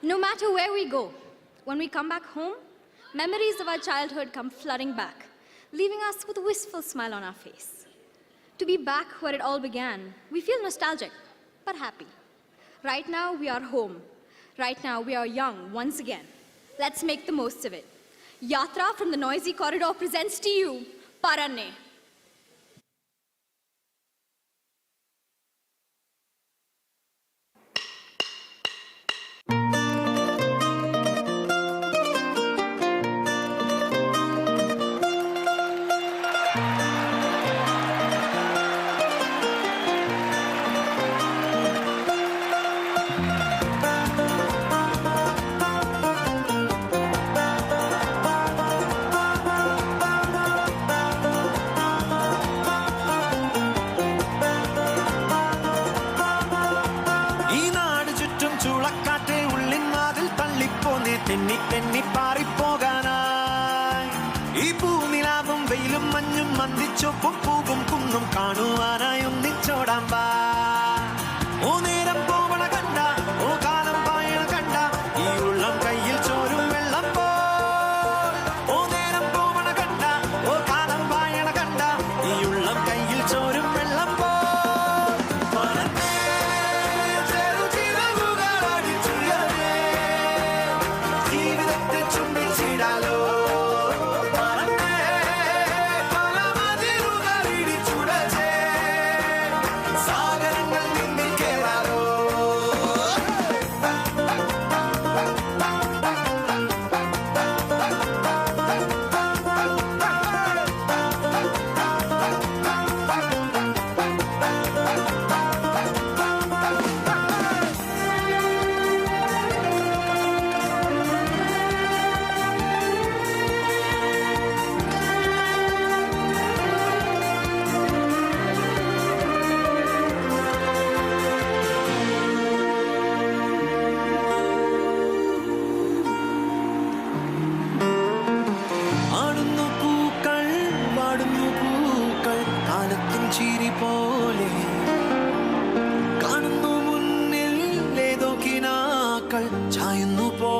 No matter where we go, when we come back home, memories of our childhood come flooding back, leaving us with a wistful smile on our face. To be back where it all began, we feel nostalgic, but happy. Right now, we are home. Right now, we are young once again. Let's make the most of it. Yatra from the Noisy Corridor presents to you, Paranne. തെന്നി തെന്നി പാറിപ്പോകാനായി ഈ പൂനിലാവും വെയിലും മഞ്ഞും മന്ദിച്ചൊപ്പും പൂവും കുന്നും കാണുവാനായി ഒന്നിച്ചോടാൻ വാ ഓ നേരം പോവണ കണ്ട ഓ കാലം പായണ കണ്ട ഈ ഉള്ളം കയ്യിൽ ചോരും വെള്ളം പോ ഓ നേരം പോവണ കണ്ട ഓ കാലം പായണ കണ്ട ഈ ഉള്ളം കയ്യിൽ ചോരും വെള്ളം പോ ചിരി പോലെ കാണുന്നു മുന്നിൽ ഏതോ കിനാക്കൾ ചായുന്നു പോ